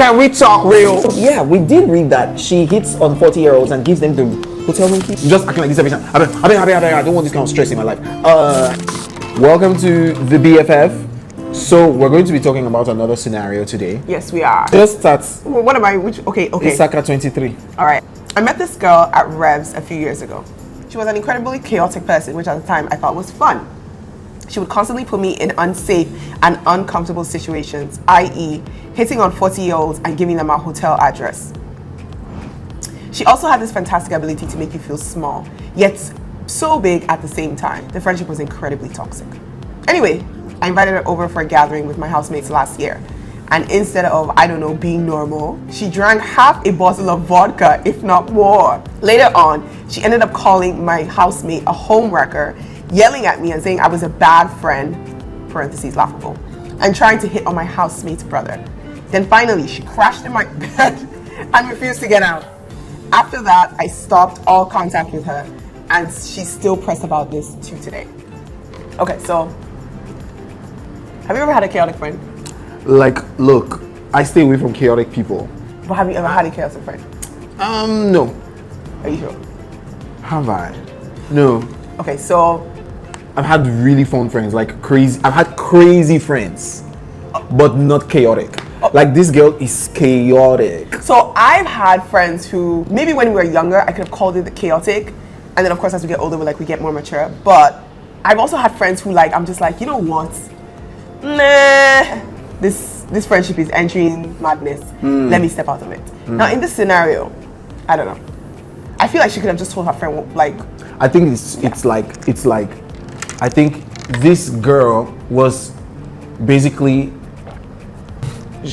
Can we talk real? Yeah, we did read that she hits on 40-year-olds and gives them the hotel room key. Just acting like this every time. I don't want this kind of stress in my life. Welcome to the BFF. So we're going to be talking about another scenario today. Yes, we are. Just start. What am I? Okay. It's Akah 23. All right. I met this girl at Revs a few years ago. She was an incredibly chaotic person, which at the time I thought was fun. She would constantly put me in unsafe and uncomfortable situations, i.e. hitting on 40-year-olds and giving them our hotel address. She also had this fantastic ability to make you feel small, yet so big at the same time. The friendship was incredibly toxic. Anyway, I invited her over for a gathering with my housemates last year. And instead of, I don't know, being normal, she drank half a bottle of vodka, if not more. Later on, she ended up calling my housemate a homewrecker, yelling at me and saying I was a bad friend, parentheses laughable, and trying to hit on my housemate's brother. Then finally, she crashed in my bed and refused to get out. After that, I stopped all contact with her, and she's still pressed about this to today. Okay, so, have you ever had a chaotic friend? Like, look, I stay away from chaotic people. But have you ever had a chaotic friend? No. Are you sure? Have I? No. Okay, so I've had really fun friends, like crazy. I've had crazy friends, but not chaotic. Like this girl is chaotic. So I've had friends who, maybe when we were younger, I could have called it chaotic. And then of course, as we get older, we get more mature. But I've also had friends who I'm just like, you know what? Nah, this friendship is entering madness. Let me step out of it. Now in this scenario, I don't know. I feel like she could have just told her friend, I think it's like I think this girl was basically,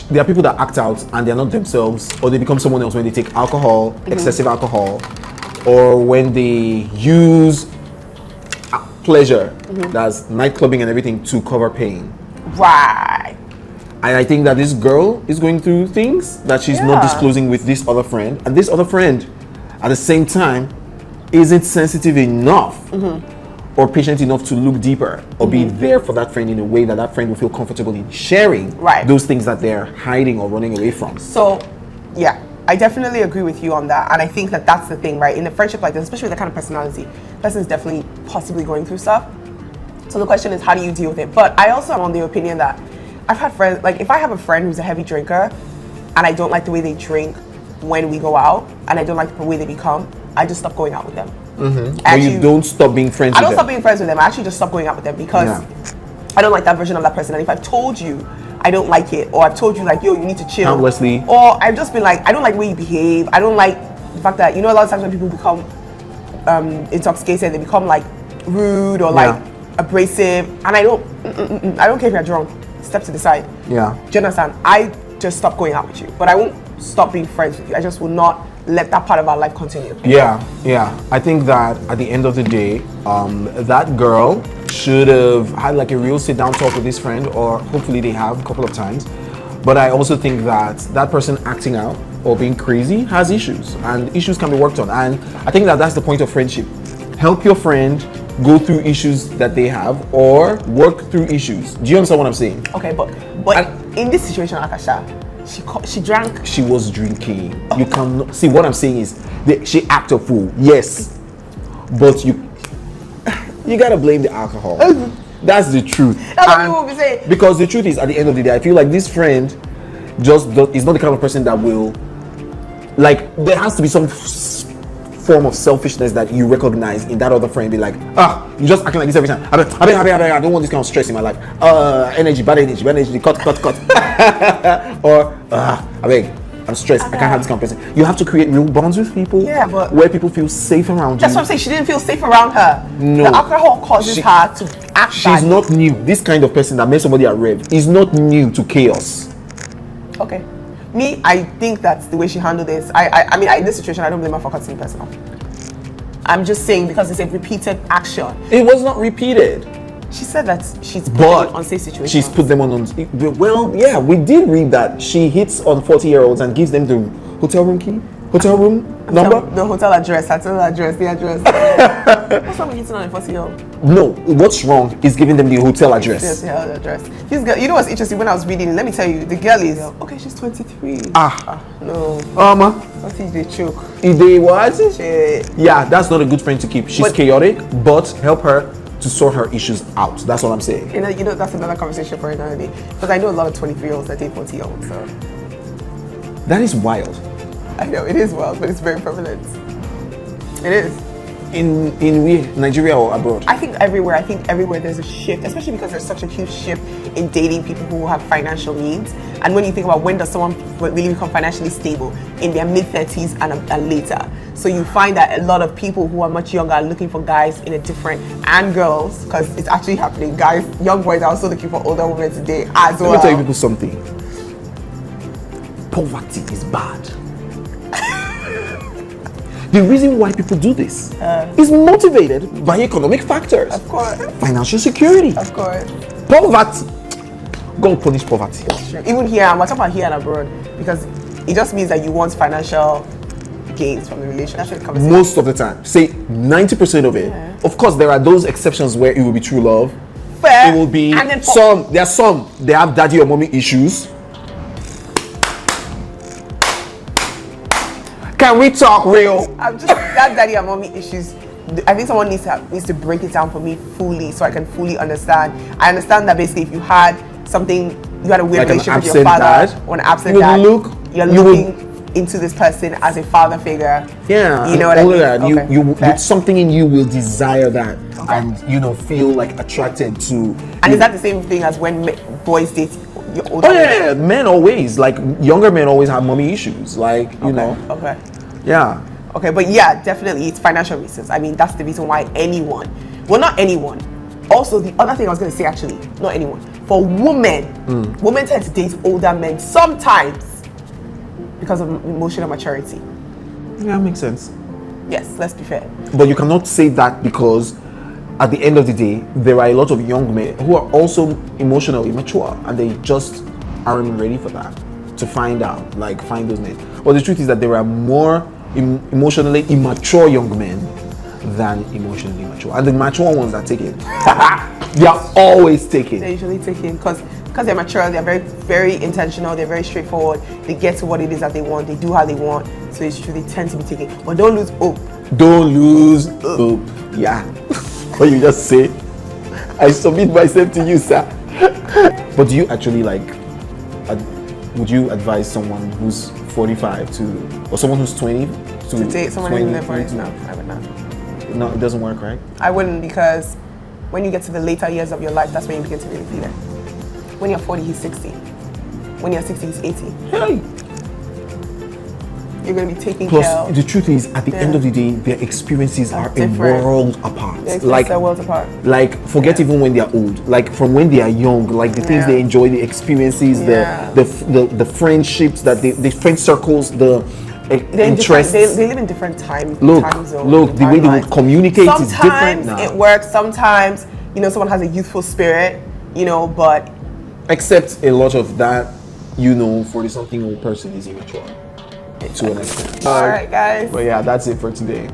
there are people that act out and they're not themselves, or they become someone else when they take alcohol, excessive alcohol, or when they use pleasure, that's nightclubbing and everything, to cover pain. Right. And I think that this girl is going through things that she's not disclosing with this other friend, and this other friend at the same time isn't sensitive enough or patient enough to look deeper or be there for that friend in a way that that friend will feel comfortable in sharing those things that they're hiding or running away from. So, yeah, I definitely agree with you on that. And I think that that's the thing, right? In a friendship like this, especially with that kind of personality, person's definitely possibly going through stuff. So the question is, how do you deal with it? But I also am on the opinion that I've had friends, like if I have a friend who's a heavy drinker and I don't like the way they drink when we go out and I don't like the way they become, I just stop going out with them. Actually, you don't stop being friends with them? I don't stop being friends with them. I actually just stop going out with them because I don't like that version of that person. And if I've told you I don't like it, or I've told you yo, you need to chill. Countlessly. Or I've just been like, I don't like the way you behave. I don't like the fact that, a lot of times when people become intoxicated, they become rude or abrasive. And I don't care if you're drunk. Step to the side. Yeah. Do you understand? I just stop going out with you. But I won't stop being friends with you. I just will not let that part of our life continue. Yeah. I think that at the end of the day, that girl should have had a real sit-down talk with this friend, or hopefully they have a couple of times. But I also think that that person acting out or being crazy has issues, and issues can be worked on. And I think that that's the point of friendship. Help your friend go through issues that they have, or work through issues. Do you understand what I'm saying? Okay, but in this situation, Akasha, she drank. She was drinking. You cannot see what I'm saying is she acted a fool. Yes, but you gotta blame the alcohol. That's the truth. That's what people will be saying. Because the truth is, at the end of the day, I feel like this friend is not the kind of person that will there has to be some form of selfishness that you recognize in that other friend. Be like, you just acting like this every time. I don't want this kind of stress in my life. Bad energy, cut. Or I'm stressed. I can't have this kind of person. You have to create real bonds with people. Yeah, but where people feel safe around you. That's what I'm saying. She didn't feel safe around her. No. The alcohol causes her to act. She's not new. This kind of person that met somebody at Rev is not new to chaos. Okay. Me, I think that's the way she handled this. I mean, in this situation, I don't blame her for cutting personal. I'm just saying because it's a repeated action. It was not repeated. She said that she's put them in unsafe situations. She's put them on. Well, yeah, we did read that she hits on 40-year-olds and gives them the hotel room key. Hotel room number? The hotel address, the address. What's wrong with eating on a 40-year-old? No, what's wrong is giving them the hotel address. Yes, the hotel address. This girl, you know what's interesting? When I was reading, let me tell you, the girl is okay. She's 23. No. What is the choke? Is they what? Shit. Yeah, that's not a good friend to keep. She's chaotic, but help her to sort her issues out. That's what I'm saying. You know, that's another conversation for another day. Because I know a lot of 23-year-olds that date 40-year-olds. So that is wild. I know it is wild, but it's very prevalent. It is. In Nigeria or abroad? I think everywhere there's a shift, especially because there's such a huge shift in dating people who have financial needs. And when you think about when does someone really become financially stable, in their mid-30s and later. So you find that a lot of people who are much younger are looking for guys in a different, and girls, because it's actually happening. Guys, young boys are also looking for older women today as well. Let me tell you people something. Poverty is bad. The reason why people do this is motivated by economic factors. Of course. Financial security. Of course. Poverty. God punish poverty. Even here, I'm talking about here and abroad, because it just means that you want financial gains from the relationship. Most of the time. Say 90% of it. Yeah. Of course, there are those exceptions where it will be true love. Fair. It will be and then there are some, they have daddy or mommy issues. Can we talk real? I'm just that daddy and mommy issues. I think someone needs to break it down for me fully, so I can fully understand. I understand that basically, if you had a weird relationship with your father or an absent dad, you're looking into this person as a father figure. Yeah, you know what I mean. That. Okay. Something in you will desire that, and feel like attracted to. And is that the same thing as when boys date? Yeah, men always, like younger men always have mommy issues, like you know. Okay. Yeah. Okay, but yeah, definitely it's financial reasons. I mean, that's the reason why anyone, well, not anyone. Also, the other thing I was going to say, actually, not anyone. For women, women tend to date older men sometimes because of emotional maturity. Yeah, makes sense. Yes, let's be fair. But you cannot say that because at the end of the day, there are a lot of young men who are also emotionally mature and they just aren't ready for that to find those men. But the truth is that there are more emotionally immature young men than emotionally mature. And the mature ones are taken. They are always taken. They're usually taken because they're mature, they're very, very intentional, they're very straightforward, they get to what it is that they want, they do how they want, so it's true, they tend to be taken. But don't lose hope. Don't lose hope. Yeah. What you just say, I submit myself to you, sir. But do you actually would you advise someone who's 45 or someone who's 20 to date someone in their 40s? No, I would not. No, it doesn't work, right? I wouldn't, because when you get to the later years of your life, that's when you begin to really feel it. When you're 40, he's 60. When you're 60, he's 80. Hey! You're going to be taking care of. Plus, the truth is, at the end of the day, their experiences are different. a world apart. They're worlds apart. Like, forget even when they are old. Like, from when they are young, like the things they enjoy, the experiences, the friendships, the friend circles, the interests. They live in different time zones. Look, the way they would communicate is different now. Sometimes it works. Sometimes, someone has a youthful spirit, but... Except a lot of that, 40-something old person is immature. To an extent. All right, guys. But yeah, that's it for today.